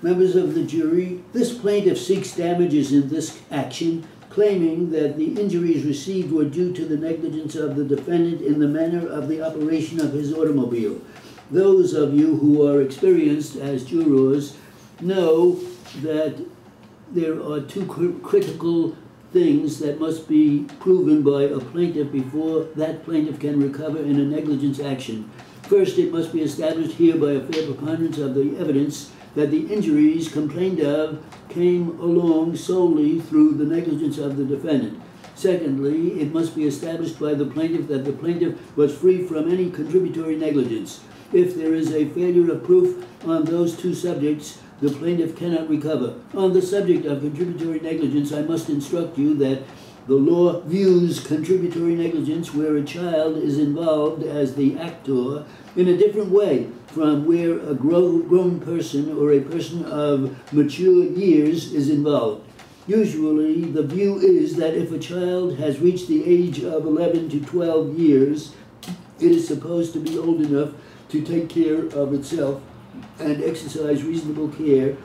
Members of the jury, this plaintiff seeks damages in this action, claiming that the injuries received were due to the negligence of the defendant in the manner of the operation of his automobile. Those of you who are experienced as jurors know that there are two critical things that must be proven by a plaintiff before that plaintiff can recover in a negligence action. First, it must be established here by a fair preponderance of the evidence that the injuries complained of came along solely through the negligence of the defendant. Secondly, it must be established by the plaintiff that the plaintiff was free from any contributory negligence. If there is a failure of proof on those two subjects, the plaintiff cannot recover. On the subject of contributory negligence, I must instruct you that the law views contributory negligence where a child is involved as the actor in a different way from where a grown person or a person of mature years is involved. Usually, the view is that if a child has reached the age of 11 to 12 years, it is supposed to be old enough to take care of itself and exercise reasonable care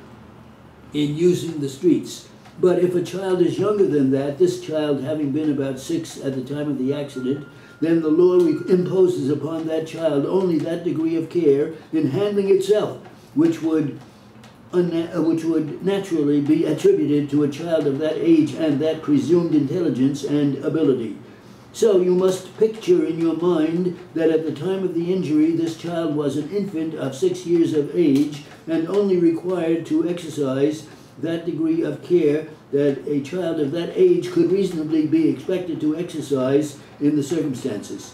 in using the streets. But if a child is younger than that, this child having been about 6 at the time of the accident, then the law imposes upon that child only that degree of care in handling itself, which would naturally be attributed to a child of that age and that presumed intelligence and ability. So you must picture in your mind that at the time of the injury, this child was an infant of 6 years of age and only required to exercise that degree of care that a child of that age could reasonably be expected to exercise in the circumstances.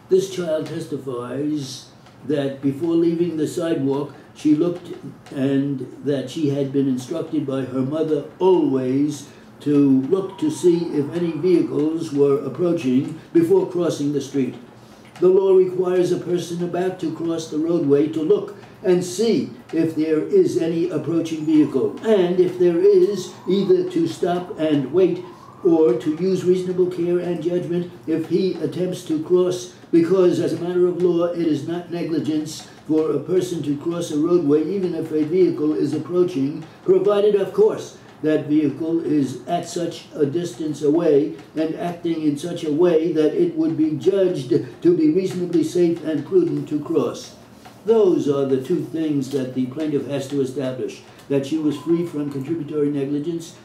This child testifies that before leaving the sidewalk, she looked and that she had been instructed by her mother always to look to see if any vehicles were approaching before crossing the street. The law requires a person about to cross the roadway to look and see if there is any approaching vehicle, and if there is, either to stop and wait or to use reasonable care and judgment if he attempts to cross, because as a matter of law, it is not negligence for a person to cross a roadway even if a vehicle is approaching, provided, of course, that vehicle is at such a distance away and acting in such a way that it would be judged to be reasonably safe and prudent to cross. Those are the two things that the plaintiff has to establish: that she was free from contributory negligence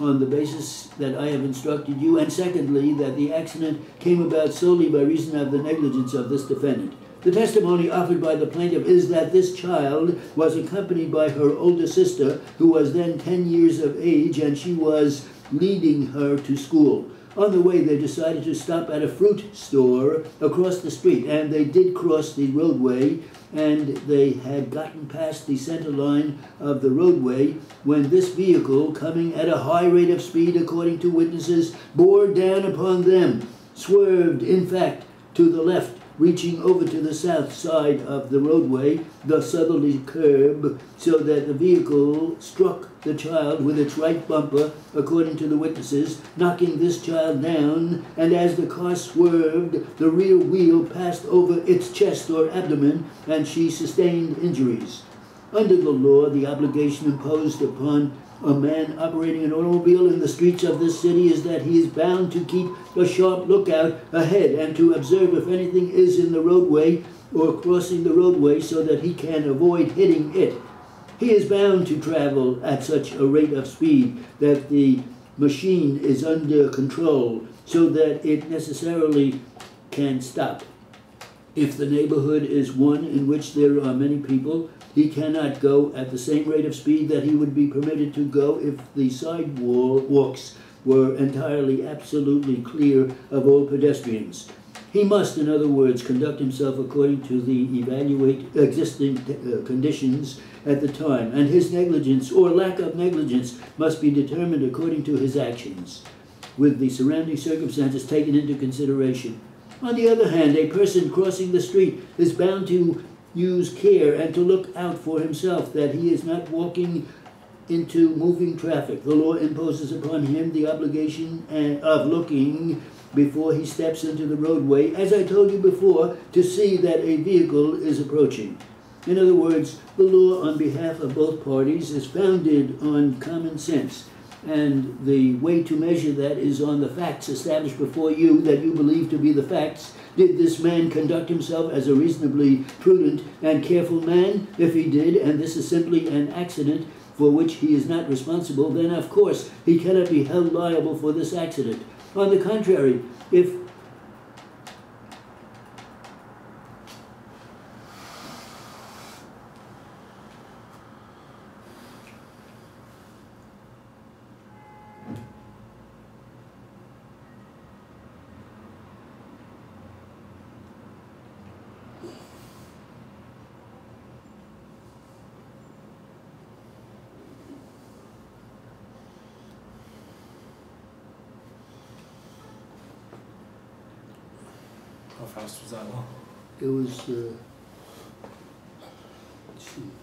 on the basis that I have instructed you, and secondly, that the accident came about solely by reason of the negligence of this defendant. The testimony offered by the plaintiff is that this child was accompanied by her older sister, who was then 10 years of age, and she was leading her to school. On the way, they decided to stop at a fruit store across the street, and they did cross the roadway, and they had gotten past the center line of the roadway when this vehicle, coming at a high rate of speed according to witnesses, bore down upon them, swerved, in fact, to the left, reaching over to the south side of the roadway, the southerly curb, so that the vehicle struck the child with its right bumper, according to the witnesses, knocking this child down, and as the car swerved, the rear wheel passed over its chest or abdomen, and she sustained injuries. Under the law, the obligation imposed upon a man operating an automobile in the streets of this city is that he is bound to keep a sharp lookout ahead and to observe if anything is in the roadway or crossing the roadway so that he can avoid hitting it. He is bound to travel at such a rate of speed that the machine is under control so that it necessarily can stop. If the neighborhood is one in which there are many people, he cannot go at the same rate of speed that he would be permitted to go if the sidewalks were entirely, absolutely clear of all pedestrians. He must, in other words, conduct himself according to the existing conditions at the time, and his negligence or lack of negligence must be determined according to his actions, with the surrounding circumstances taken into consideration. On the other hand, a person crossing the street is bound to use care and to look out for himself that he is not walking into moving traffic. The law imposes upon him the obligation of looking before he steps into the roadway, as I told you before, to see that a vehicle is approaching. In other words, the law on behalf of both parties is founded on common sense. And the way to measure that is on the facts established before you that you believe to be the facts. Did this man conduct himself as a reasonably prudent and careful man? If he did, and this is simply an accident for which he is not responsible, then of course he cannot be held liable for this accident. On the contrary, if How fast was that one? it was, let's see.